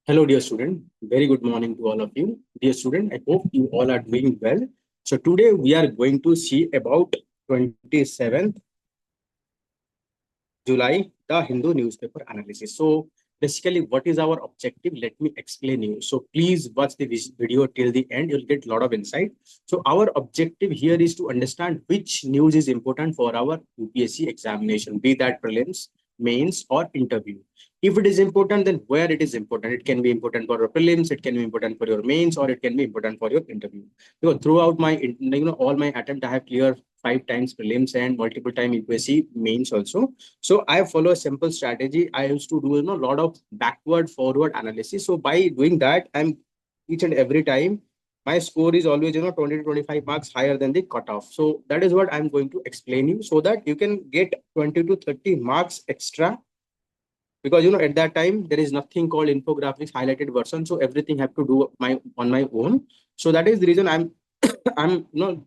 Hello, dear student. Very good morning to all of you. Dear student, I hope you all are doing well. So today we are going to see about 27th July, the Hindu newspaper analysis. So basically, what is our objective? Let me explain you. So please watch the video till the end. You'll get a lot of insight. So our objective here is to understand which news is important for our UPSC examination, be that prelims, mains, or interview. If it is important, then where it is important. It can be important for your prelims, it can be important for your mains, or it can be important for your interview. Because throughout my, all my attempt, I have cleared 5 times prelims and multiple time UPSC mains also. So I follow a simple strategy. I used to do a lot of backward forward analysis. So by doing that, I'm each and every time my score is always 20 to 25 marks higher than the cutoff. So that is what I'm going to explain you so that you can get 20 to 30 marks extra, because at that time there is nothing called infographics highlighted version, so everything have to do my on my own. So that is the reason I'm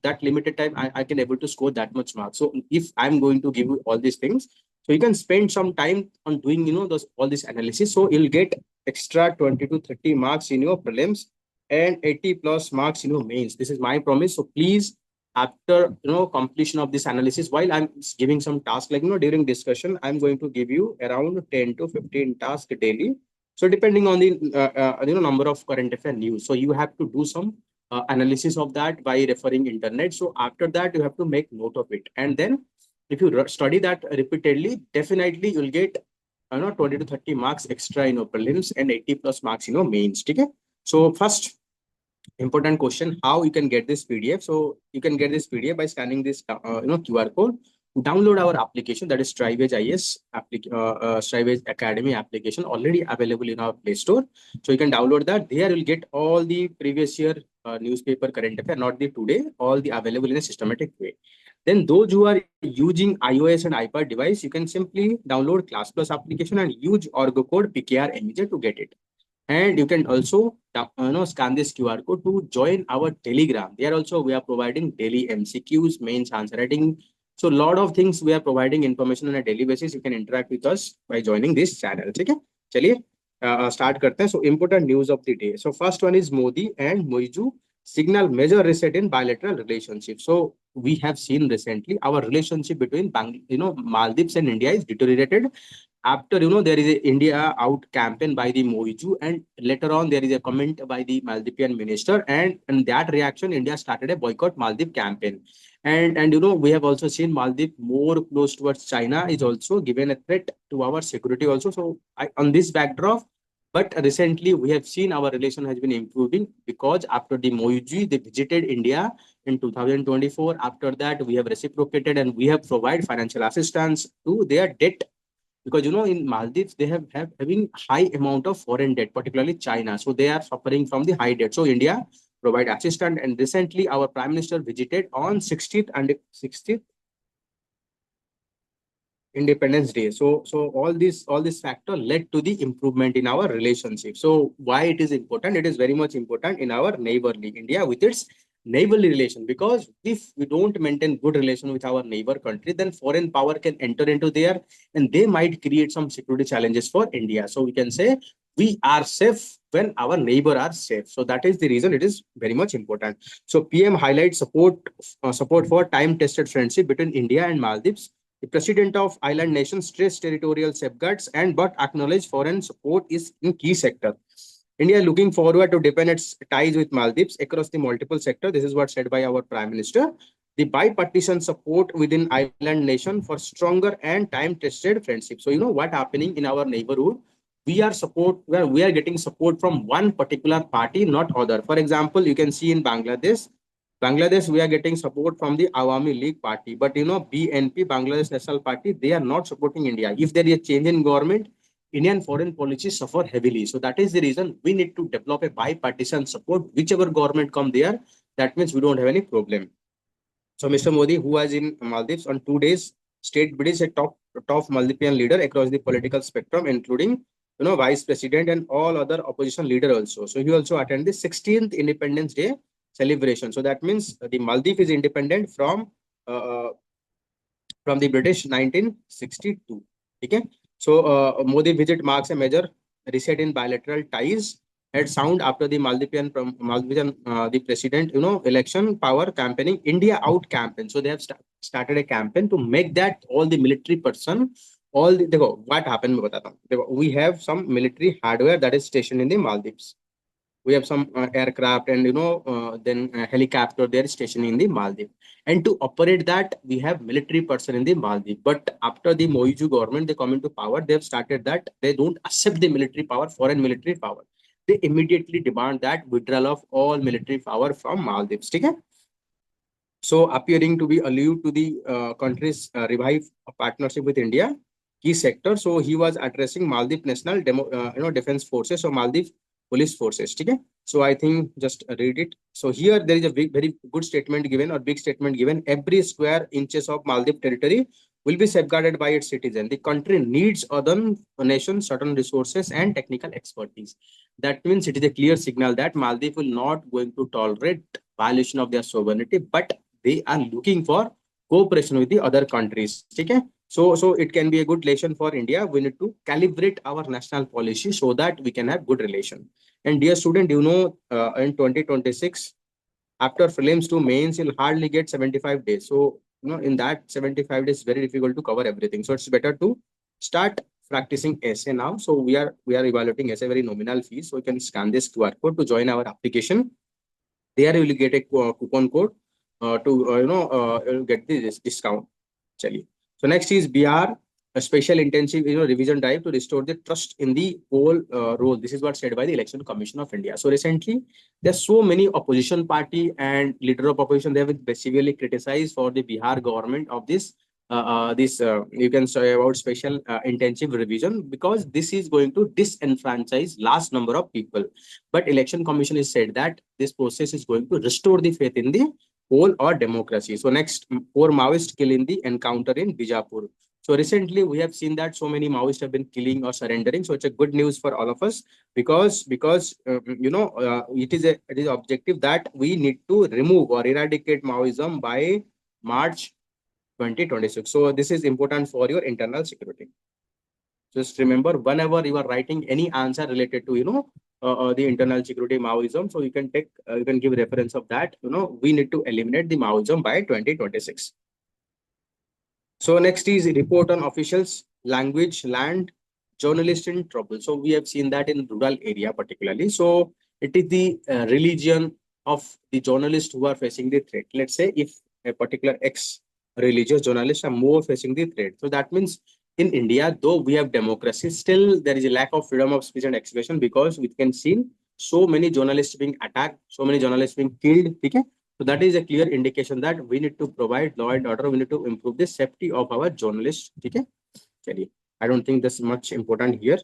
that limited time I can able to score that much marks. So if I'm going to give you all these things, so you can spend some time on doing those all this analysis, so you'll get extra 20 to 30 marks in your prelims and 80 plus marks in your mains. This is my promise. So please, after completion of this analysis, while I'm giving some tasks, like during discussion, I'm going to give you around 10 to 15 tasks daily. So depending on the number of current affair news, so you have to do some analysis of that by referring internet. So after that, you have to make note of it, and then if you study that repeatedly, definitely you'll get 20 to 30 marks extra in your prelims and 80 plus marks in your mains. Okay. So first important question, how you can get this PDF. So you can get this PDF by scanning this QR code. Download our application, that is Strivage IS Strivage Academy application, already available in our Play Store. So you can download that. There you'll get all the previous year newspaper current affair, not the today, all the available in a systematic way. Then those who are using iOS and iPad device, you can simply download Class Plus application and use Orgo code PKRMJ to get it. And you can also scan this QR code to join our Telegram. There also we are providing daily MCQs, mains, answer writing. So a lot of things we are providing information on a daily basis. You can interact with us by joining this channel. Okay, चलिए start करते हैं. So important news of the day. So first one is Modi and Moiju signal major reset in bilateral relationship. So we have seen recently our relationship between Maldives and India is deteriorated after there is a India out campaign by the Moiju, and later on there is a comment by the Maldivian minister, and in that reaction India started a boycott Maldives campaign. And we have also seen Maldives more close towards China is also given a threat to our security also. So on this backdrop, but recently we have seen our relation has been improving, because after the Moiju they visited India in 2024. After that we have reciprocated and we have provided financial assistance to their debt, because in Maldives they have having high amount of foreign debt, particularly China. So they are suffering from the high debt. So India provide assistance, and recently our Prime Minister visited on 16th and 60th Independence Day. So all this factor led to the improvement in our relationship. So why it is important? It is very much important in our neighborly India with its neighborly relation, because if we don't maintain good relation with our neighbor country, then foreign power can enter into there and they might create some security challenges for India. So we can say we are safe when our neighbor are safe. So that is the reason it is very much important. So PM highlights support for time tested friendship between India and Maldives. The president of island nation stressed territorial safeguards and but acknowledged foreign support is in key sector. India looking forward to deepen its ties with Maldives across the multiple sector. This is what said by our Prime Minister. The bipartisan support within island nation for stronger and time-tested friendship. So what happening in our neighborhood? We are getting support from one particular party, not other. For example, you can see in Bangladesh, we are getting support from the Awami League party, but BNP, Bangladesh National Party, they are not supporting India. If there is a change in government, Indian foreign policy suffer heavily. So that is the reason we need to develop a bipartisan support. Whichever government come there, that means we don't have any problem. So Mr. Modi, who was in Maldives on 2 days, state British a top Maldivian leader across the political spectrum, including vice president and all other opposition leader also. So he also attended the 16th Independence Day celebration. So that means the Maldives is independent from the British 1962. Okay. So Modi visit marks a major reset in bilateral ties had sound after the Maldivian the president, election power campaigning India out campaign. So they have started a campaign to make that all the military person, all the, देखो, what happened मैं बताता हूँ. देखो, we have some military hardware that is stationed in the Maldives. We have some aircraft and then helicopter they are stationed in the Maldives, and to operate that we have military person in the Maldives. But after the Moiju government they come into power, they have started that they don't accept the military power, foreign military power. They immediately demand that withdrawal of all military power from Maldives. Okay? So appearing to be allude to the country's revive partnership with India key sector. So he was addressing Maldives National Defense Forces, so Maldives Police Forces. Okay? So I think just read it. So here there is a very good statement given, or big statement given. Every square inches of Maldives territory will be safeguarded by its citizen. The country needs other nations certain resources and technical expertise. That means it is a clear signal that Maldives will not going to tolerate violation of their sovereignty, but they are looking for cooperation with the other countries. Okay? So it can be a good lesson for India. We need to calibrate our national policy so that we can have good relation. And dear student, in 2026, after prelims to mains, you'll hardly get 75 days. So in that 75 days, very difficult to cover everything. So it's better to start practicing essay now. So we are evaluating essay very nominal fees. So you can scan this QR code to join our application. There you will get a coupon code to get this discount. Chali. So next is BR, a special intensive revision drive to restore the trust in the whole role. This is what said by the Election Commission of India. So recently, there's so many opposition party and leader of opposition, they have been severely criticized for the Bihar government of this you can say about special intensive revision, because this is going to disenfranchise large number of people. But Election Commission has said that this process is going to restore the faith in the whole or democracy. So next, 4 Maoists kill in the encounter in Bijapur. So recently we have seen that so many Maoists have been killing or surrendering. So it's a good news for all of us, because it is objective that we need to remove or eradicate Maoism by March 2026. So this is important for your internal security. Just remember, whenever you are writing any answer related to the internal security Maoism, so you can take you can give reference of that. We need to eliminate the Maoism by 2026. So next is report on officials, language, land, journalist in trouble. So we have seen that in rural area particularly. So it is the religion of the journalists who are facing the threat. Let's say if a particular religious journalists are more facing the threat. So that means in India, though we have democracy, still there is a lack of freedom of speech and expression, because we can see so many journalists being attacked, so many journalists being killed. Okay? So that is a clear indication that we need to provide law and order. We need to improve the safety of our journalists. Okay? I don't think that's much important here.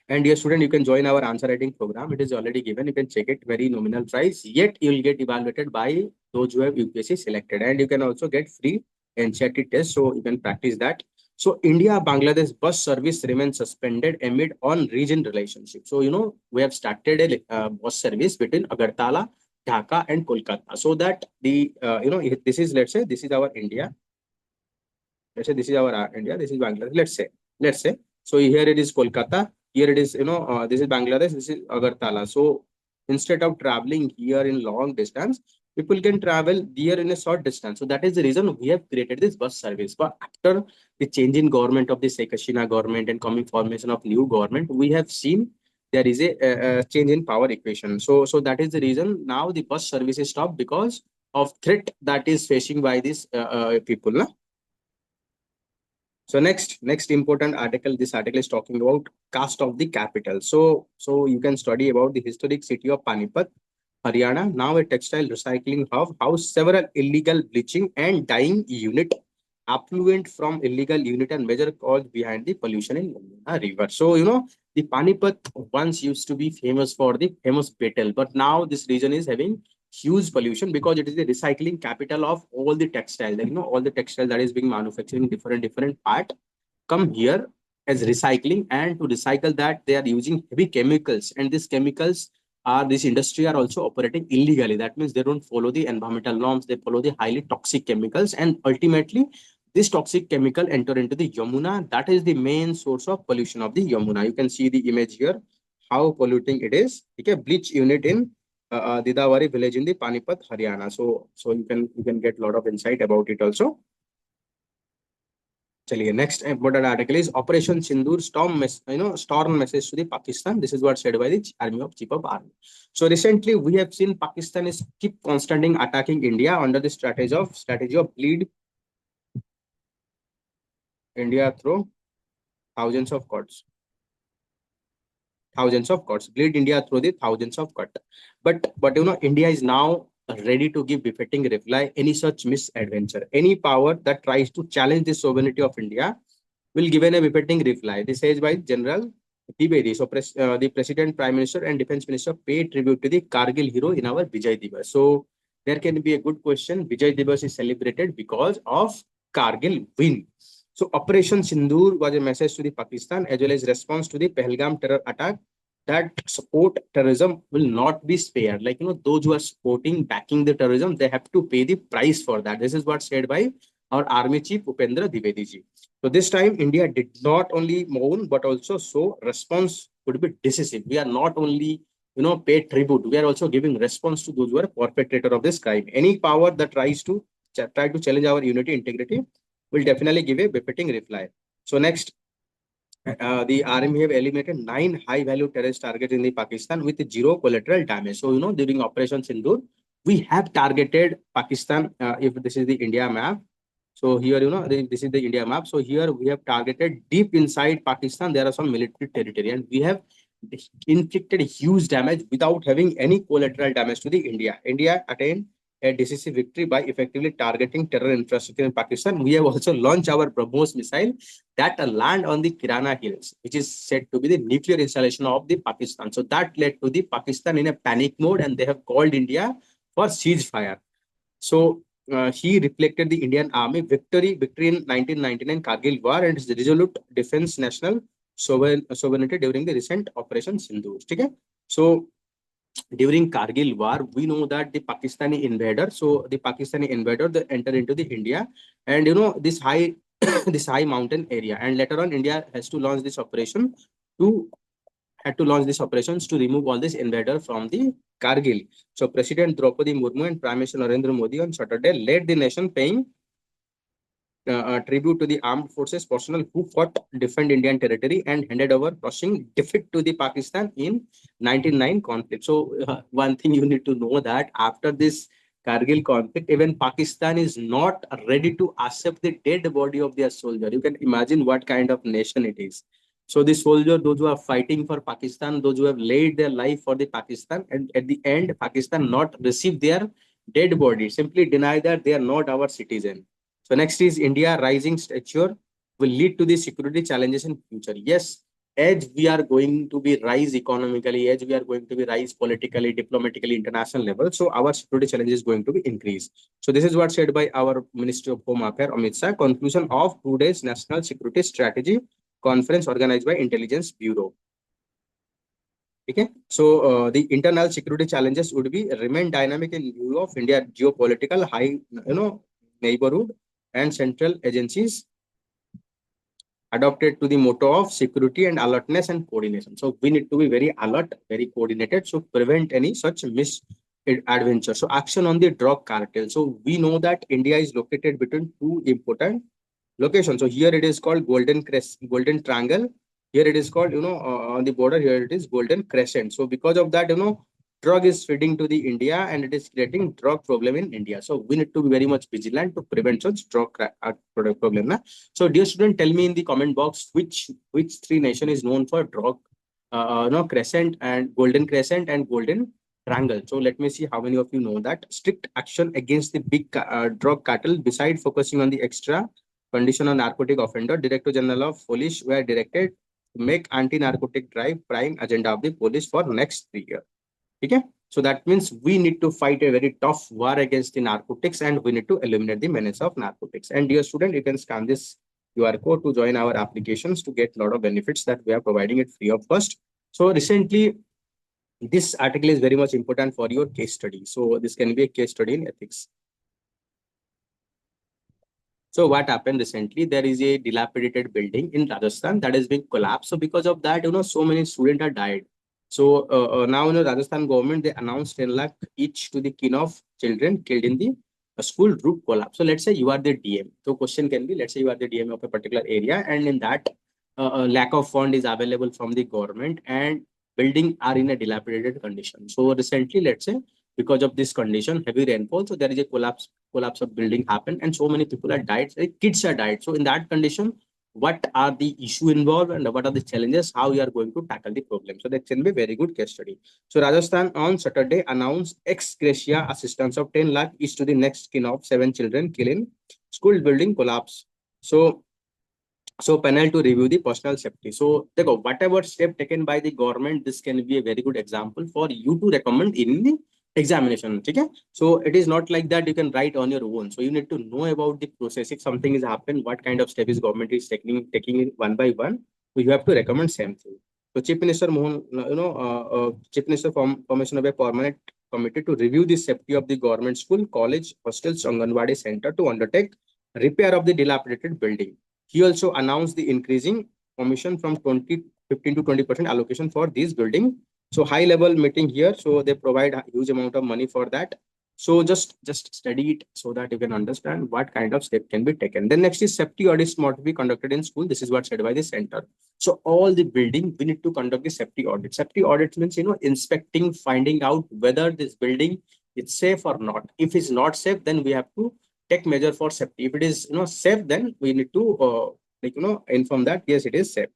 And dear student, you can join our answer writing program. It is already given. You can check it, very nominal price. Yet you will get evaluated by those who have UPSC selected. And you can also get free NCERT test. So you can practice that. So India-Bangladesh bus service remains suspended amid on-region relationship. So, we have started a bus service between Agartala, Dhaka and Kolkata. So that this is, let's say, this is our India. Let's say this is our India, this is Bangladesh. Let's say. So here it is Kolkata. Here it is, this is Bangladesh, this is Agartala. So instead of traveling here in long distance, people can travel there in a short distance. So that is the reason we have created this bus service. But after the change in government of the Sheikh Hasina government and coming formation of new government, we have seen there is a change in power equation. So that is the reason now the bus service is stopped, because of threat that is facing by these people. Na? So next important article, this article is talking about caste of the capital. So you can study about the historic city of Panipat, Haryana, now a textile recycling hub, house several illegal bleaching and dyeing unit, affluent from illegal unit and major cause behind the pollution in Yamuna river. So the Panipat once used to be famous for the famous betel, but now this region is having huge pollution because it is the recycling capital of all the textile. All the textile that is being manufactured in different part come here as recycling, and to recycle that they are using heavy chemicals, and these chemicals this industry are also operating illegally. That means they don't follow the environmental norms, they follow the highly toxic chemicals, and ultimately this toxic chemical enter into the Yamuna. That is the main source of pollution of the Yamuna. You can see the image here, how polluting it is. Okay, bleach unit in Didawari village in the Panipat, Haryana. So you can get a lot of insight about it also. चलिए next important article is Operation Sindoor storm message to the Pakistan. This is what said by the Army of Chief of Army. So recently we have seen Pakistan is keep constantly attacking India under the strategy of bleed India through thousands of cuts. Bleed India through the thousands of cuts. But India is now ready to give befitting reply any such misadventure. Any power that tries to challenge the sovereignty of India will give a befitting reply. This is by General Dwivedi. So the President, Prime Minister, and Defense Minister pay tribute to the Kargil hero in our Vijay Divas. So there can be a good question. Vijay Divas is celebrated because of Kargil win. So Operation Sindoor was a message to the Pakistan as well as response to the Pahalgam terror attack that support terrorism will not be spared. Like, those who are supporting, backing the terrorism, they have to pay the price for that. This is what said by our Army Chief Upendra Dwivedi ji. So this time, India did not only mourn, but also show response could be decisive. We are not only, pay tribute. We are also giving response to those who are perpetrator of this crime. Any power that tries to try to challenge our unity, integrity, will definitely give a befitting reply. So next, the army have eliminated 9 high-value terrorist targets in the Pakistan with zero collateral damage. So, during Operation Sindoor, we have targeted Pakistan. If this is the India map, so here, this is the India map. So here we have targeted deep inside Pakistan. There are some military territory, and we have inflicted huge damage without having any collateral damage to the India. India attained a decisive victory by effectively targeting terror infrastructure in Pakistan. We have also launched our BrahMos missile that land on the Kirana Hills, which is said to be the nuclear installation of the Pakistan. So that led to the Pakistan in a panic mode, and they have called India for ceasefire. So he reflected the Indian Army victory in 1999 Kargil War and his resolute defense national sovereignty during the recent Operation Sindoor. Okay? So during Kargil War, we know that the Pakistani invader, they enter into the India, and this high this high mountain area, and later on India has to launch this operation to had to launch these operations to remove all these invaders from the Kargil. So President Draupadi Murmu and Prime Minister Narendra Modi on Saturday led the nation paying tribute to the armed forces personnel who fought defend Indian territory and handed over crushing defeat to the Pakistan in 1999 conflict. So one thing you need to know that after this Kargil conflict, even Pakistan is not ready to accept the dead body of their soldier. You can imagine what kind of nation it is. So the soldier, those who are fighting for Pakistan, those who have laid their life for the Pakistan, and at the end, Pakistan not receive their dead body, simply deny that they are not our citizen. So next is India rising stature will lead to the security challenges in future. Yes, as we are going to be rise economically, as we are going to be rise politically, diplomatically, international level, so our security challenge is going to be increased. So this is what said by our Ministry of Home Affairs, Amit Shah, conclusion of today's National Security Strategy Conference organized by Intelligence Bureau. Okay, so the internal security challenges would be remain dynamic in view of India geopolitical high, neighborhood and central agencies adopted to the motto of security and alertness and coordination. So we need to be very alert, very coordinated, so prevent any such misadventure. So action on the drug cartel. So we know that India is located between two important locations. So here it is called Golden Triangle. Here it is called, on the border, here it is Golden Crescent. So because of that, drug is feeding to the India and it is creating drug problem in India. So we need to be very much vigilant to prevent such drug product problem. Na? So dear student, tell me in the comment box which three nation is known for drug, Crescent and Golden Crescent and Golden Triangle. So let me see how many of you know that. Strict action against the big drug cartel, beside focusing on the extra condition on narcotic offender, Director General of Police were directed to make anti-narcotic drive prime agenda of the police for next 3 years. Okay? So that means we need to fight a very tough war against the narcotics and we need to eliminate the menace of narcotics. And dear student, you can scan this QR code to join our applications to get a lot of benefits that we are providing it free of cost. So recently, this article is very much important for your case study. So this can be a case study in ethics. So what happened recently? There is a dilapidated building in Rajasthan that is being collapsed. So because of that, so many students are died. So now, Rajasthan government, they announced 10 lakh each to the kin of children killed in the school roof collapse. So let's say you are the DM. So question can be, let's say you are the DM of a particular area, and in that lack of fund is available from the government, and building are in a dilapidated condition. So recently, let's say because of this condition, heavy rainfall, so there is a collapse of building happened, and so many people are died, like kids are died. So in that condition, what are the issue involved and what are the challenges, how you are going to tackle the problem? So that can be a very good case study. So Rajasthan on Saturday announced ex gratia assistance of 10 lakh is to the next kin of 7 children killed in school building collapse. So panel to review the personal safety. So देखो, whatever step taken by the government, this can be a very good example for you to recommend in the examination. Okay? So it is not like that you can write on your own. So you need to know about the process. If something is happened, what kind of step is government is taking it one by one. So you have to recommend same thing. So Chief Minister Mohan, Chief Minister formation of a permanent committee to review the safety of the government school, college, hostels, Anganwadi center to undertake repair of the dilapidated building. He also announced the increasing commission from 15 to 20% allocation for this building. So high level meeting here. So they provide a huge amount of money for that. So just study it so that you can understand what kind of step can be taken. Then next is safety audits must be conducted in school. This is what said by the center. So all the building, we need to conduct the safety audit. Safety audit means, inspecting, finding out whether this building is safe or not. If it's not safe, then we have to take measure for safety. If it is safe, then we need to inform that yes, it is safe.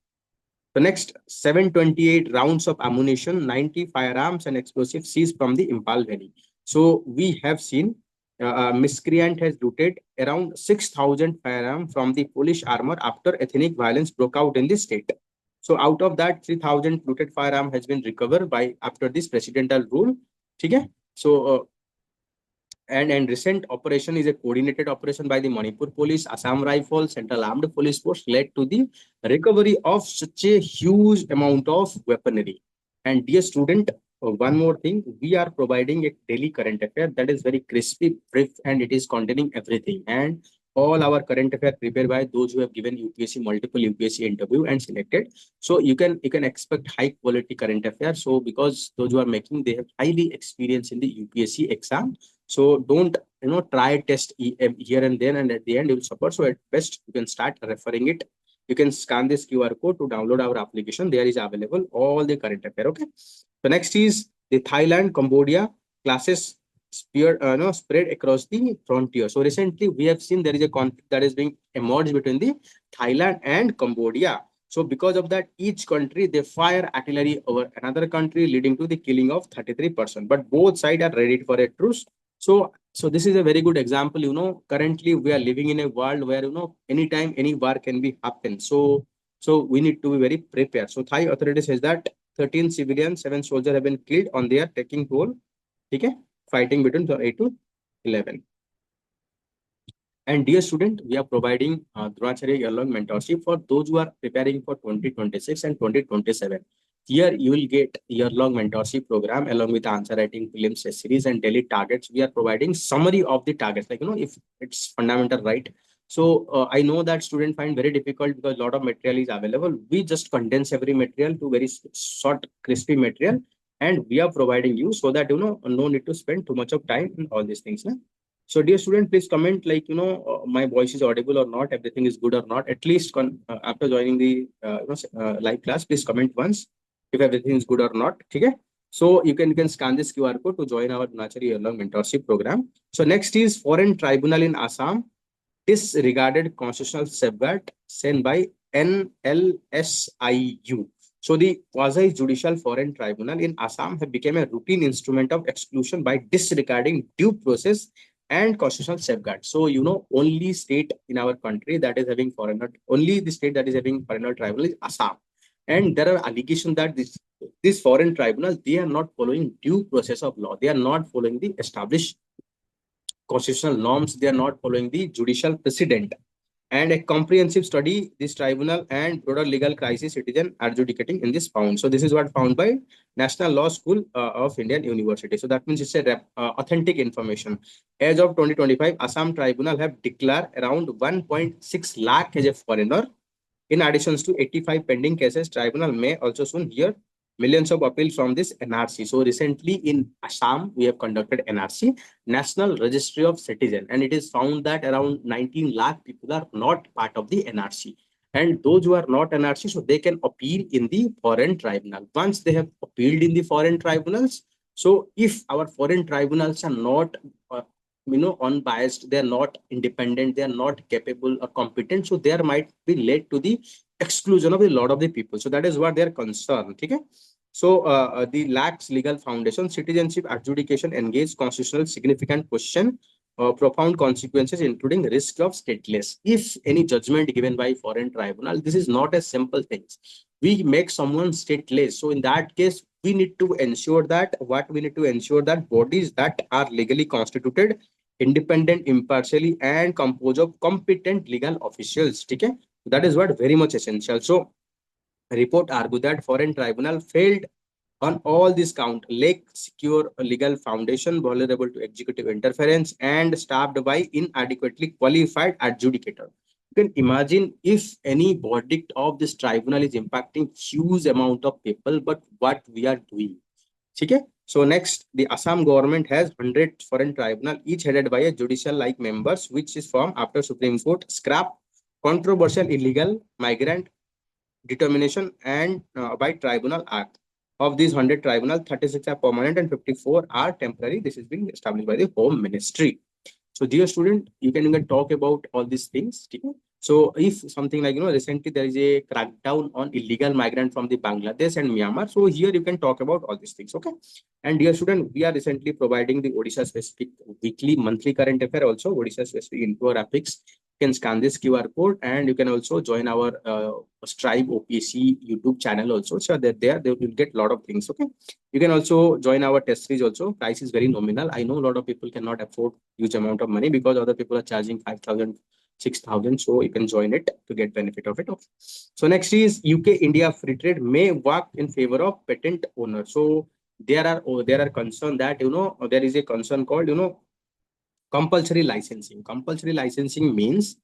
The next 728 rounds of ammunition, 90 firearms and explosives seized from the Impal Valley. So we have seen miscreant has looted around 6,000 firearms from the Polish armor after ethnic violence broke out in the state. So out of that, 3,000 looted firearm has been recovered by after this presidential rule. Okay? So and recent operation is a coordinated operation by the Manipur Police, Assam Rifles, Central Armed Police Force led to the recovery of such a huge amount of weaponry. And dear student, one more thing, we are providing a daily current affair that is very crispy, brief, and it is containing everything. And all our current affair prepared by those who have given UPSC multiple UPSC interview and selected. So you can expect high quality current affairs. So because those who are making, they have highly experience in the UPSC exam. So don't try test here and there, and at the end you will suffer. So at best you can start referring it. You can scan this QR code to download our application. There is available all the current affair. Okay. So next is the Thailand, Cambodia classes spread across the frontier. So recently we have seen there is a conflict that is being emerged between the Thailand and Cambodia. So because of that, each country they fire artillery over another country, leading to the killing of 33%. But both sides are ready for a truce. So this is a very good example. Currently we are living in a world where anytime any war can be happen. So we need to be very prepared. So Thai authorities says that 13 civilians, 7 soldiers have been killed on their taking role. Okay, fighting between the 8 to 11. And dear student, we are providing Dronacharya year-long mentorship for those who are preparing for 2026 and 2027. Here you will get year-long mentorship program along with answer writing, prelims test series, and daily targets. We are providing summary of the targets, like if it's fundamental, right? So I know that students find very difficult because a lot of material is available. We just condense every material to very short, crispy material, and we are providing you so that no need to spend too much of time in all these things. So, dear student, please comment like, my voice is audible or not, everything is good or not. At least after joining the live class, please comment once if everything is good or not. Okay. So you can scan this QR code to join our Dronacharya year-long mentorship program. So next is Foreign Tribunal in Assam disregarded constitutional safeguard sent by NLSIU. So the quasi-judicial foreign tribunal in Assam have become a routine instrument of exclusion by disregarding due process and constitutional safeguards. So only state in our country that is having foreigner, only the state that is having foreigner tribunal is Assam. And there are allegations that this foreign tribunal, they are not following due process of law. They are not following the established constitutional norms. They are not following the judicial precedent. and a comprehensive study this tribunal and broader legal crisis citizen adjudicating in this found. So this is what found by National Law School of Indian University. So that means it's a authentic information. As of 2025, Assam tribunal have declared around 1.6 lakh as a foreigner. In addition to 85 pending cases, tribunal may also soon hear millions of appeals from this NRC. So recently in Assam, we have conducted NRC, National Registry of Citizen, and it is found that around 19 lakh people are not part of the NRC. And those who are not NRC, so they can appeal in the foreign tribunal. Once they have appealed in the foreign tribunals, so if our foreign tribunals are not unbiased, they're not independent, they're not capable or competent, so there might be led to the exclusion of a lot of the people. So that is what they're concerned. Okay. So the lacks legal foundation, citizenship adjudication engage constitutional significant question, profound consequences, including risk of stateless. If any judgment given by foreign tribunal, this is not a simple thing. We make someone stateless. So in that case, we need to ensure that bodies that are legally constituted, independent, impartially, and composed of competent legal officials. Okay, that is what very much essential. So report argue that foreign tribunal failed on all these count, lack secure legal foundation, vulnerable to executive interference, and staffed by inadequately qualified adjudicator. You can imagine if any verdict of this tribunal is impacting huge amount of people, but what we are doing. Okay. So next, the Assam government has 100 foreign tribunal, each headed by a judicial like members, which is formed after Supreme Court scrap controversial illegal migrant determination and by tribunal act. Of these 100 tribunal, 36 are permanent and 54 are temporary. This is being established by the Home Ministry. So dear student, you can talk about all these things. Okay? So if something like, recently there is a crackdown on illegal migrant from the Bangladesh and Myanmar. So here you can talk about all these things. Okay. And dear student, we are recently providing the Odisha specific weekly, monthly current affair also, Odisha specific infographics. You can scan this QR code and you can also join our Strive OPC YouTube channel also. So that there they will get a lot of things. Okay. You can also join our test series also. Price is very nominal. I know a lot of people cannot afford huge amount of money because other people are charging 5,000, 6,000. So you can join it to get benefit of it. Okay. So next is UK India free trade may work in favor of patent owner. So there are concern that there is a concern called compulsory licensing. Compulsory licensing means,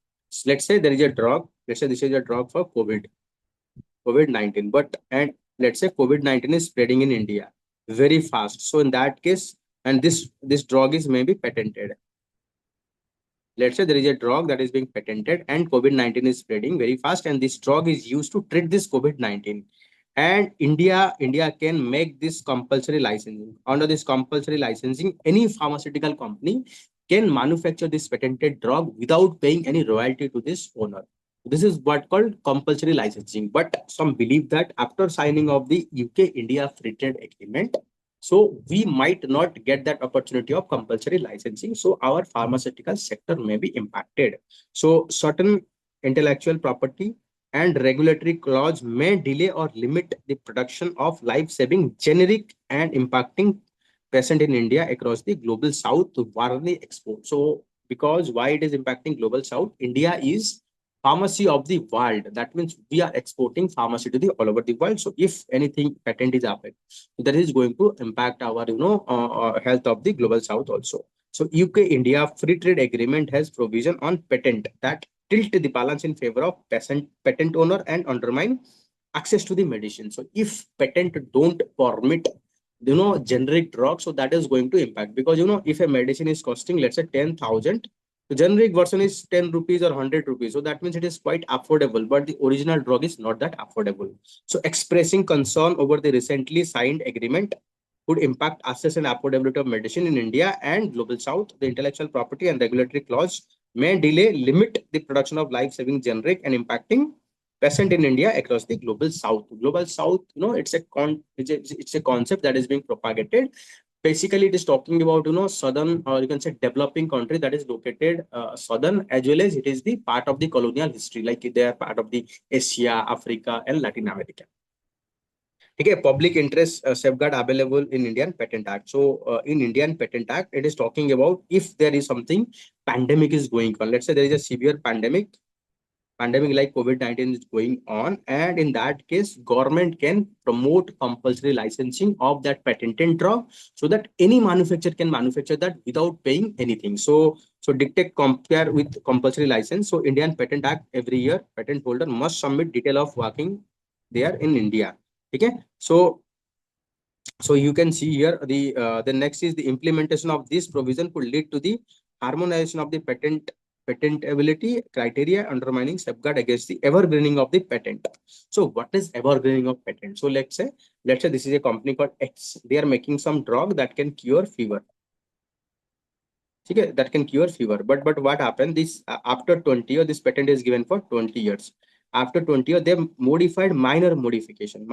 let's say there is a drug. Let's say this is a drug for COVID-19, but and let's say COVID-19 is spreading in India very fast. So in that case, and this drug is maybe patented. Let's say there is a drug that is being patented and COVID-19 is spreading very fast, and this drug is used to treat this COVID-19. And India can make this compulsory licensing. Under this compulsory licensing, any pharmaceutical company can manufacture this patented drug without paying any royalty to this owner. This is what called compulsory licensing. But some believe that after signing of the UK India free trade agreement, so we might not get that opportunity of compulsory licensing. So our pharmaceutical sector may be impacted. So certain intellectual property and regulatory clause may delay or limit the production of life-saving generic and impacting present in India across the global south to warranty export. So because why it is impacting global south, India is pharmacy of the world. That means we are exporting pharmacy to the all over the world. So if anything patent is happened, that is going to impact our health of the global south also. So UK India free trade agreement has provision on patent that tilt the balance in favor of patent owner and undermine access to the medicine. So if patent don't permit generic drug, so that is going to impact, because if a medicine is costing, let's say 10,000, the generic version is 10 rupees or 100 rupees. So that means it is quite affordable, but the original drug is not that affordable. So expressing concern over the recently signed agreement would impact access and affordability of medicine in India and global south. The intellectual property and regulatory clause may delay, limit the production of life-saving generic and impacting patient in India across the global south. Global south, it's a concept that is being propagated. Basically, it is talking about southern, or you can say developing country that is located southern, as well as it is the part of the colonial history, like they are part of the Asia, Africa, and Latin America. Okay, public interest safeguard available in Indian Patent Act. So in Indian Patent Act, it is talking about if there is something pandemic is going on. Let's say there is a severe pandemic pandemic like COVID-19 is going on, and in that case, government can promote compulsory licensing of that patented drug so that any manufacturer can manufacture that without paying anything. So dictate compare with compulsory license. So Indian Patent Act every year, patent holder must submit detail of working there in India. Okay. So you can see here the next is the implementation of this provision could lead to the harmonization of the patentability criteria, undermining safeguard against the evergreening of the patent. So what is evergreening of patent? So let's say this is a company called X. They are making some drug that can cure fever. Okay, that can cure fever. But what happened? This after 20 years, this patent is given for 20 years. After 20 years, they modified minor modification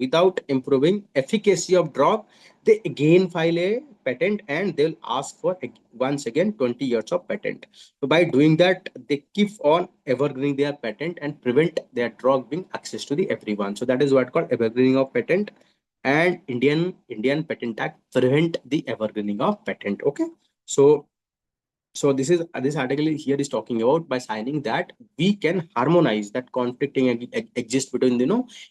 without improving efficacy of drug. They again file a patent and they'll ask for once again 20 years of patent. So by doing that, they keep on evergreening their patent and prevent their drug being access to the everyone. So that is what called evergreening of patent. And Indian Patent Act prevent the evergreening of patent. Okay. So this article here is talking about by signing that we can harmonize that conflicting exists between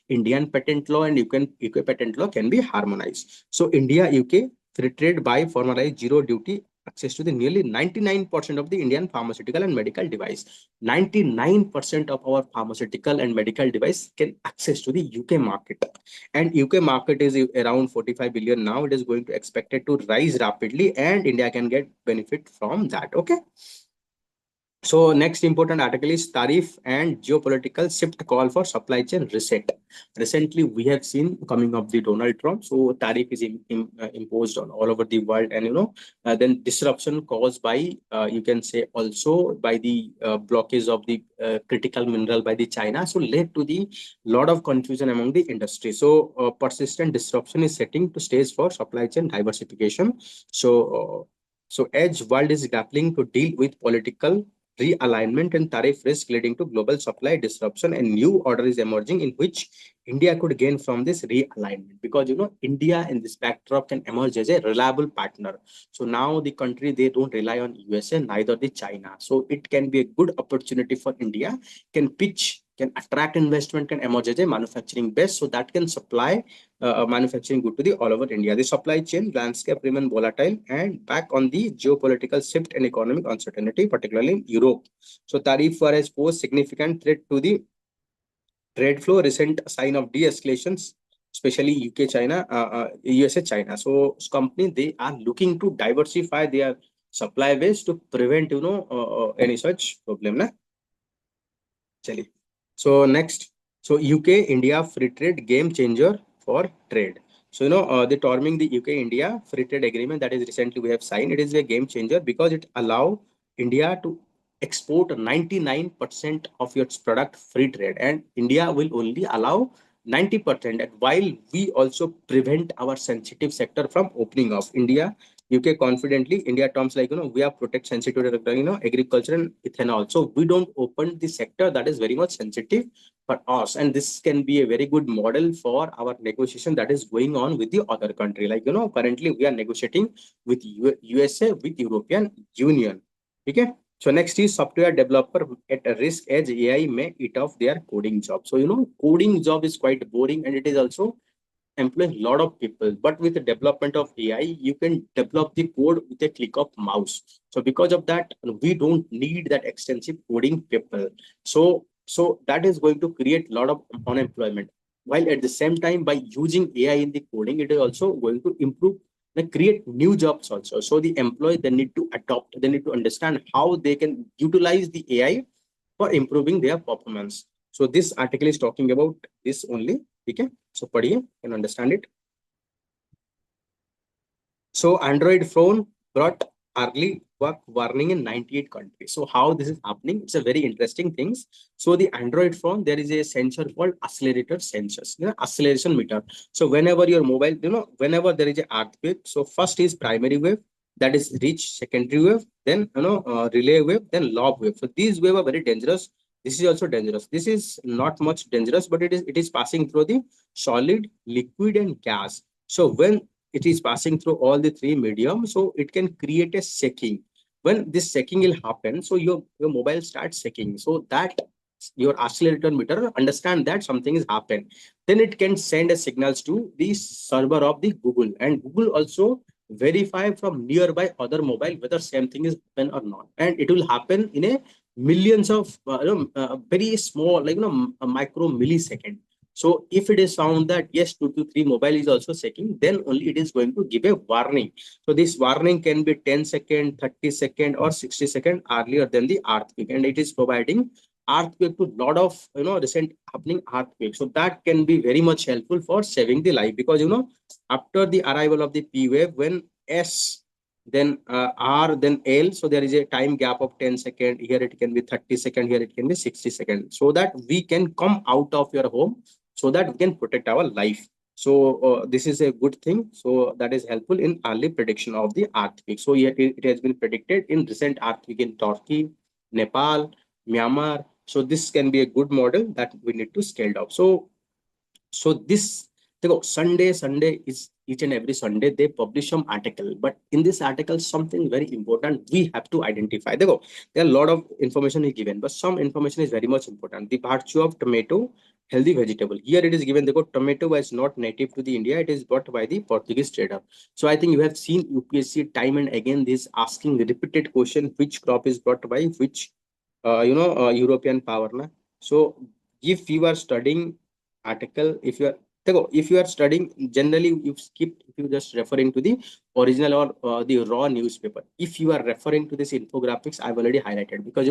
Indian patent law and UK patent law can be harmonized. So India UK free trade by formalized zero duty access to the nearly 99% of the Indian pharmaceutical and medical device. 99% of our pharmaceutical and medical device can access to the UK market, and UK market is around 45 billion now. It is going to expected to rise rapidly, and India can get benefit from that. Okay. So next important article is tariff and geopolitical shift call for supply chain reset. Recently, we have seen coming of the Donald Trump. So tariff is imposed on all over the world, and then disruption caused by you can say also by the blockage of the critical mineral by the China. So led to the lot of confusion among the industry. So persistent disruption is setting to stage for supply chain diversification. So edge world is grappling to deal with political realignment and tariff risk leading to global supply disruption, and new order is emerging in which India could gain from this realignment, because India in this backdrop can emerge as a reliable partner. So now the country, they don't rely on USA, neither the China. So it can be a good opportunity for India, can pitch, can attract investment, can emerge as a manufacturing base, so that can supply manufacturing good to the all over India. The supply chain landscape remain volatile and back on the geopolitical shift and economic uncertainty, particularly in Europe. So tariff war has posed significant threat to the trade flow. Recent sign of de-escalations, especially UK China, USA China. So company, they are looking to diversify their supply base to prevent any such problem. Na? Chali. So next, so UK India free trade game changer for trade. So the forming the UK India free trade agreement that is recently we have signed. It is a game changer because it allow India to export 99% of its product free trade, and India will only allow 90%. And while we also prevent our sensitive sector from opening up, UK confidently, India terms like, we are protect sensitive, agriculture and ethanol. So we don't open the sector that is very much sensitive for us. And this can be a very good model for our negotiation that is going on with the other country. Like, currently we are negotiating with USA, with European Union. Okay. So next is software developer at a risk as AI may eat off their coding job. So, coding job is quite boring and it is also employing a lot of people. But with the development of AI, you can develop the code with a click of mouse. So because of that, we don't need that extensive coding people. So that is going to create a lot of unemployment. While at the same time, by using AI in the coding, it is also going to improve, like create new jobs also. So the employee, they need to adopt, they need to understand how they can utilize the AI for improving their performance. So this article is talking about this only. Okay, so padhiye, can understand it. So Android phone brought early work warning in 98 countries. So how this is happening? It's a very interesting thing. So the Android phone, there is a sensor called accelerator sensors, acceleration meter. So whenever your mobile, whenever there is a earthquake, so first is primary wave, that is reach secondary wave, then relay wave, then lob wave. So these wave are very dangerous. This is also dangerous. This is not much dangerous, but it is passing through the solid, liquid, and gas. So when it is passing through all the three mediums, so it can create a shaking. when this shaking will happen, so your mobile starts shaking, so that your accelerator meter understand that something is happened, then it can send a signals to the server of the Google, and Google also verify from nearby other mobile whether same thing is happen or not, and it will happen in a millions of very small, like a micro millisecond. So if it is found that yes, 2 to 3 mobile is also shaking, then only it is going to give a warning. So this warning can be 10 second, 30 second, or 60 second earlier than the earthquake, and it is providing earthquake to lot of recent happening earthquake. So that can be very much helpful for saving the life, because after the arrival of the P wave, when S, then R, then L, so there is a time gap of 10 second. Here it can be 30 second, here it can be 60 second, so that we can come out of your home, so that we can protect our life. So this is a good thing. So that is helpful in early prediction of the earthquake. So yet it has been predicted in recent earthquake in Turkey, Nepal, Myanmar. So this can be a good model that we need to scale up. So this, Sunday is each and every Sunday they publish some article, but in this article something very important we have to identify. There are a lot of information is given, but some information is very much important. The virtue of tomato, healthy vegetable. Here it is given. Tomato was not native to the India. It is bought by the Portuguese trader. So I think you have seen UPSC time and again this asking the repeated question, which crop is brought by which European power. Na? So if you are studying article, if you are studying generally, you skip if you just referring to the original or the raw newspaper. If you are referring to this infographics, I've already highlighted, because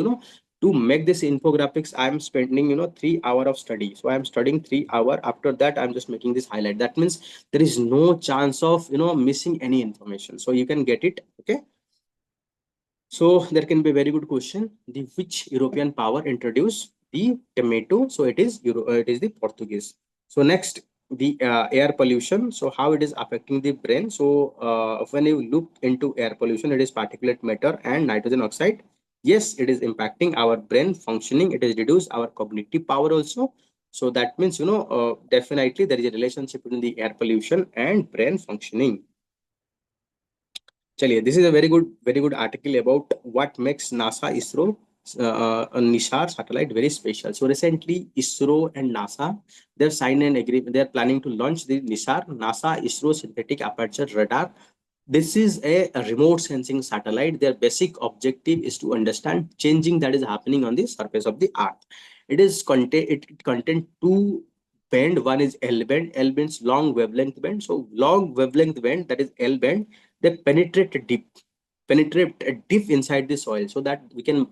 to make this infographics I'm spending 3 hour of study. So I'm studying 3 hour. After that I'm just making this highlight. That means there is no chance of missing any information, so you can get it. Okay. So there can be a very good question. The which European power introduced the tomato? So it is the Portuguese. So next, the air pollution. So how it is affecting the brain? So when you look into air pollution, it is particulate matter and nitrogen oxide. Yes, it is impacting our brain functioning. It is reduced our cognitive power also. So that means definitely there is a relationship between the air pollution and brain functioning. चलिए, this is a very good article about what makes NASA ISRO NISAR satellite very special. So recently ISRO and NASA, they've signed an agreement. They're planning to launch the NISAR, NASA ISRO synthetic aperture radar. This is a remote sensing satellite. Their basic objective is to understand changing that is happening on the surface of the Earth. It contain two band. One is L band. L means long wavelength band. So long wavelength band, that is L band, they penetrate deep inside the soil, so that we can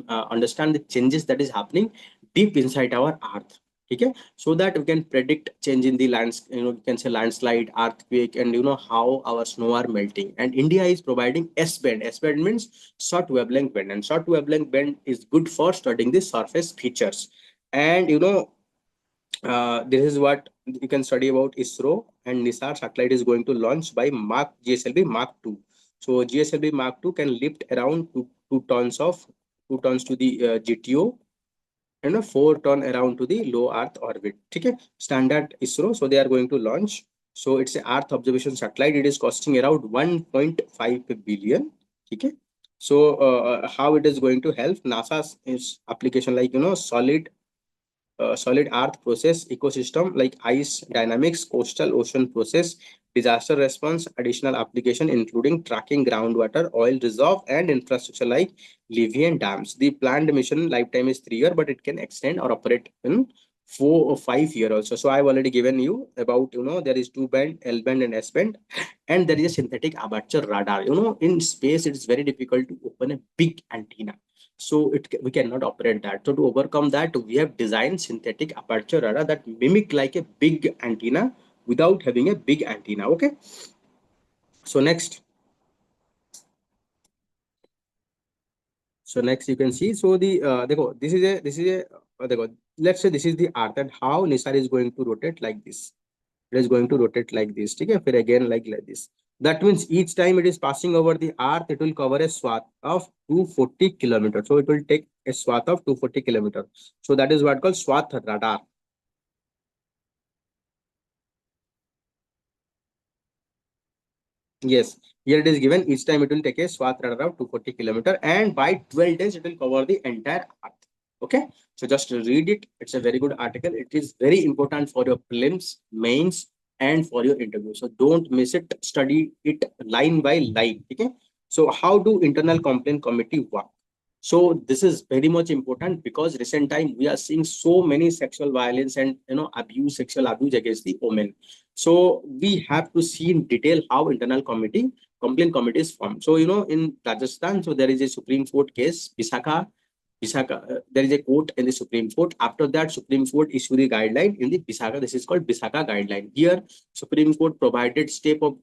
understand the changes that is happening deep inside our Earth. Okay, so that we can predict change in the lands, we can say landslide, earthquake, and how our snow are melting. And India is providing S band. S band means short wavelength band, and short wavelength band is good for studying the surface features. And this is what you can study about ISRO. And NISAR satellite is going to launch by GSLV Mark 2. So GSLV Mark 2 can lift around 2 tons to the GTO, and a 4 ton around to the low Earth orbit. Okay, standard ISRO. So they are going to launch. So it's an Earth observation satellite. It is costing around 1.5 billion. Okay. So how it is going to help? NASA's is application like solid earth process ecosystem like ice dynamics, coastal ocean process, disaster response, additional application including tracking groundwater, oil reserve, and infrastructure like Livian dams. The planned mission lifetime is 3 years, but it can extend or operate in 4 or 5 years also. So I've already given you about, there is two band, L band and S band, and there is a synthetic aperture radar. In space, it is very difficult to open a big antenna, so we cannot operate that. So to overcome that, we have designed synthetic aperture radar that mimic like a big antenna without having a big antenna. Okay. So next you can see. So let's say this is the Earth, and how NISAR is going to rotate like this. It is going to rotate like this. Okay, फिर again like this. That means each time it is passing over the Earth, it will cover a swath of 240 kilometers. So it will take a swath of 240 kilometers. So that is what called swath radar. Yes, here it is given. Each time it will take a swath around 240 kilometer, and by 12 days it will cover the entire earth. Okay, so just read it. It's a very good article. It is very important for your prelims, mains, and for your interview. So don't miss it. Study it line by line. Okay. So how do internal complaint committee work? So this is very much important because recent time we are seeing so many sexual violence and abuse, sexual abuse against the women. So we have to see in detail how internal complaint committee is formed. So in Rajasthan, so there is a Supreme Court case, Visakha. There is a court in the Supreme Court. After that, Supreme Court issued the guideline in the Visakha. This is called Visakha guideline. Here, Supreme Court provided step of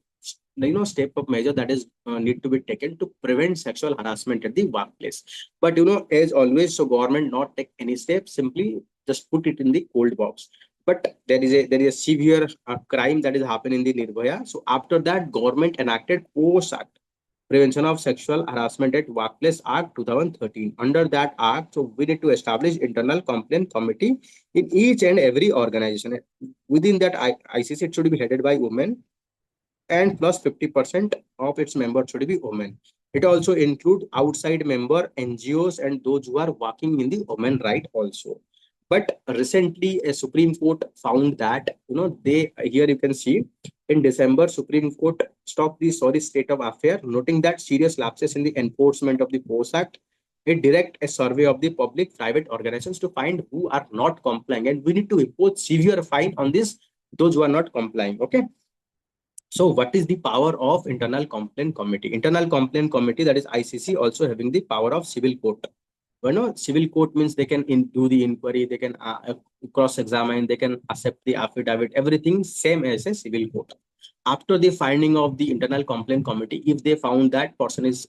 measure that is need to be taken to prevent sexual harassment at the workplace. But as always, so government not take any steps, simply just put it in the cold box. But there is a severe crime that is happening in the Nirbhaya. So after that, government enacted POS Act, Prevention of Sexual Harassment at Workplace Act 2013. Under that act, so we need to establish internal complaint committee in each and every organization. Within that ICC, it should be headed by women, and plus 50% of its members should be women. It also include outside member NGOs and those who are working in the women right also. But recently, a Supreme Court found that they here you can see in December, Supreme Court stopped the sorry state of affair, noting that serious lapses in the enforcement of the POS Act. It direct a survey of the public-private organizations to find who are not complying, and we need to impose severe fine on this those who are not complying. Okay. So what is the power of internal complaint committee? Internal complaint committee, that is ICC, also having the power of civil court. Civil court means they can do the inquiry, they can cross-examine, they can accept the affidavit, everything same as a civil court. After the finding of the internal complaint committee, if they found that person is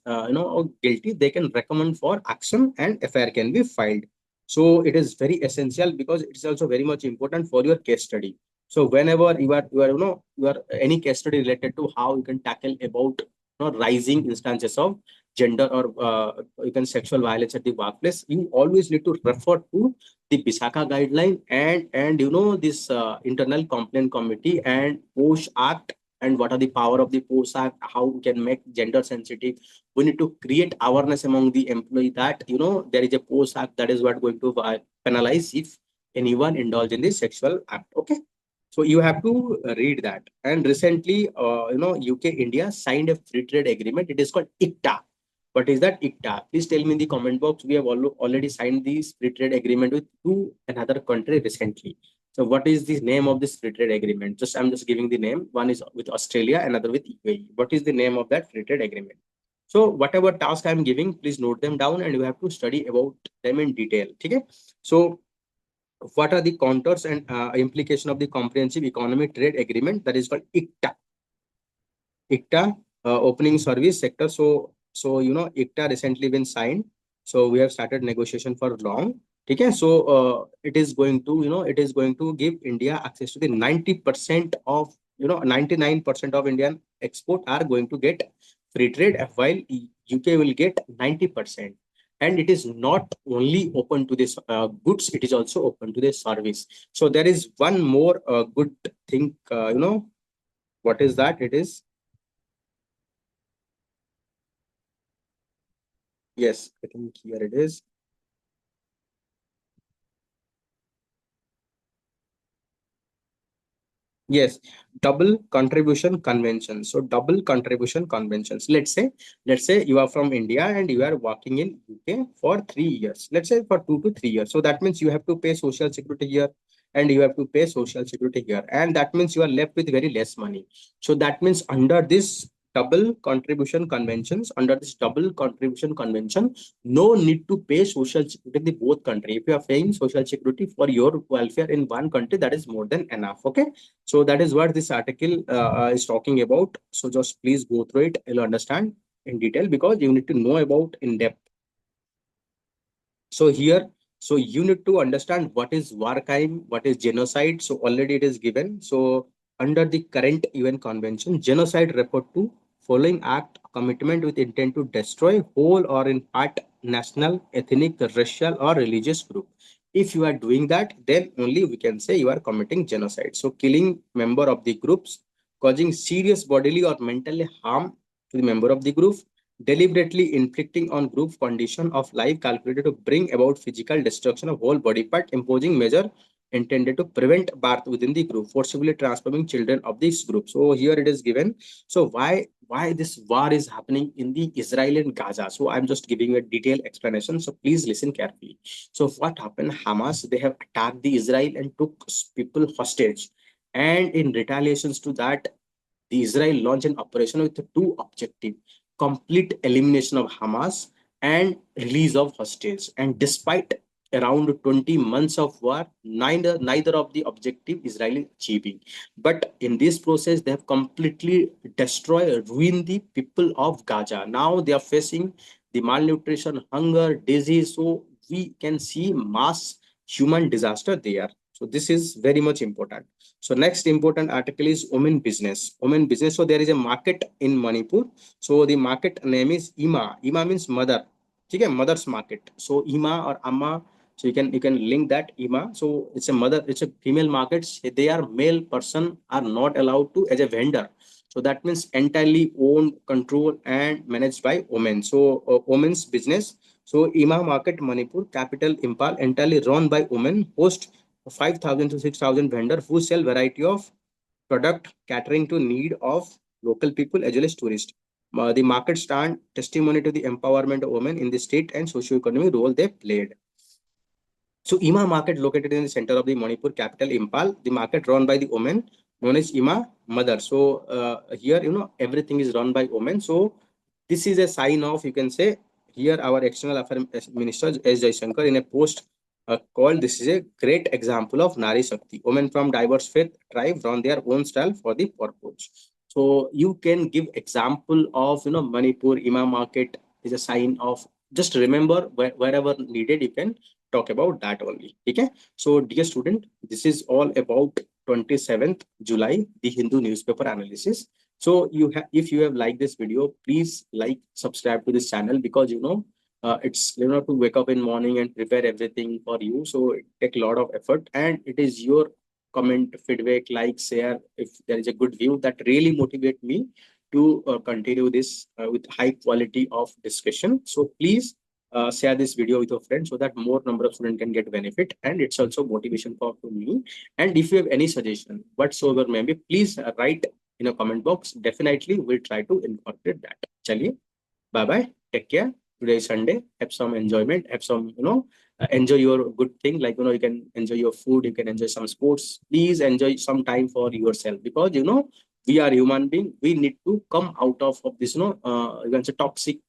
guilty, they can recommend for action and FIR can be filed. So it is very essential because it is also very much important for your case study. So whenever you are any case study related to how you can tackle about rising instances of gender or you can sexual violence at the workplace, you always need to refer to the Bisaka guideline and this internal complaint committee and POSH Act, and what are the power of the POSH Act, how we can make gender sensitive. We need to create awareness among the employee that there is a POSH Act that is what going to penalize if anyone indulge in the sexual act. Okay. So you have to read that. And recently, UK India signed a free trade agreement. It is called ICTA. What is that ICTA? Please tell me in the comment box. We have already signed this free trade agreement with another country recently. So what is the name of this free trade agreement? I'm just giving the name. One is with Australia, another with UAE. What is the name of that free trade agreement? So whatever task I'm giving, please note them down and you have to study about them in detail. Okay. So what are the contours and implication of the comprehensive economic trade agreement that is called ICTA? ICTA, opening service sector. So ICTA recently been signed. So we have started negotiation for long. Okay, so it is going to give India access to the 90% of 99% of Indian export are going to get free trade, while UK will get 90%. And it is not only open to this goods, it is also open to the service. So there is one more good thing, what is that? It is, yes, I think here it is. Yes, double contribution convention. So double contribution conventions. Let's say you are from India and you are working in UK for 3 years. Let's say for 2 to 3 years. So that means you have to pay social security here and you have to pay social security here. And that means you are left with very less money. So that means under this double contribution convention, no need to pay social security in the both country. If you are paying social security for your welfare in one country, that is more than enough. Okay. So that is what this article is talking about. So just please go through it. You'll understand in detail because you need to know about in depth. So here, so you need to understand what is war crime, what is genocide. So already it is given. So under the current UN convention, genocide referred to following act commitment with intent to destroy whole or in part national, ethnic, racial or religious group. If you are doing that, then only we can say you are committing genocide. So killing member of the groups causing serious bodily or mental harm to the member of the group, deliberately inflicting on group condition of life calculated to bring about physical destruction of whole body part, imposing measure intended to prevent birth within the group, forcibly transforming children of this group. So here it is given. So why this war is happening in the Israel and Gaza? So I'm just giving you a detailed explanation. So please listen carefully. So what happened? Hamas, they have attacked the Israel and took people hostage. And in retaliations to that, the Israel launched an operation with two objectives: complete elimination of Hamas and release of hostages. And despite around 20 months of war, neither of the objective Israel is achieving. But in this process, they have completely destroyed, ruined the people of Gaza. Now they are facing the malnutrition, hunger, disease. So we can see mass human disaster there. So this is very much important. So next important article is women business. Women business. So there is a market in Manipur. So the market name is Ima. Ima means mother. Okay, mother's market. So Ima or Amma. So you can link that Ima. So it's a mother. It's a female market. They are male person are not allowed to as a vendor. So that means entirely owned, controlled, and managed by women. So women's business. So Ima Market Manipur, capital Impal, entirely run by women, host 5,000 to 6,000 vendors who sell variety of product catering to need of local people as well as tourists. The market stand testimony to the empowerment of women in the state and socio-economic role they played. So Ima market located in the center of the Manipur capital Impal. The market run by the women known as Ima mother. So here everything is run by women. So this is a sign of, you can say, here our external affairs minister S. Jaishankar in a post called, this is a great example of Nari Shakti. Women from diverse faith tribe run their own style for the purpose. So you can give example of Manipur Ima market is a sign of, just remember wherever needed you can talk about that only. Okay. So dear student, this is all about 27th July, the Hindu newspaper analysis. So if you have liked this video, please like, subscribe to this channel, because it's to wake up in morning and prepare everything for you. So it take a lot of effort, and it is your comment, feedback, like, share, if there is a good view, that really motivate me to continue this with high quality of discussion. So please share this video with your friends so that more number of students can get benefit, and it's also motivation for me. And if you have any suggestion whatsoever, maybe please write in a comment box. Definitely we'll try to incorporate that. Chaliye, bye bye, take care. Today is Sunday. Have some enjoyment, have some enjoy your good thing, like you can enjoy your food, you can enjoy some sports. Please enjoy some time for yourself, because we are human being. We need to come out of this you can say toxic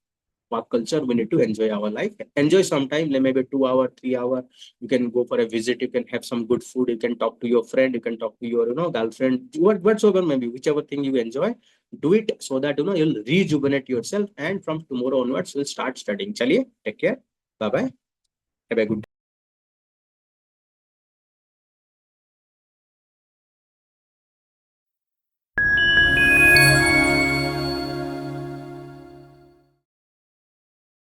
work culture. We need to enjoy our life, enjoy some time, like maybe 2 hour 3 hour. You can go for a visit, you can have some good food, you can talk to your friend, you can talk to your girlfriend, whatsoever, maybe whichever thing you enjoy, do it, so that you'll rejuvenate yourself, and from tomorrow onwards you'll start studying. Chaliye, take care, bye bye, have a good day.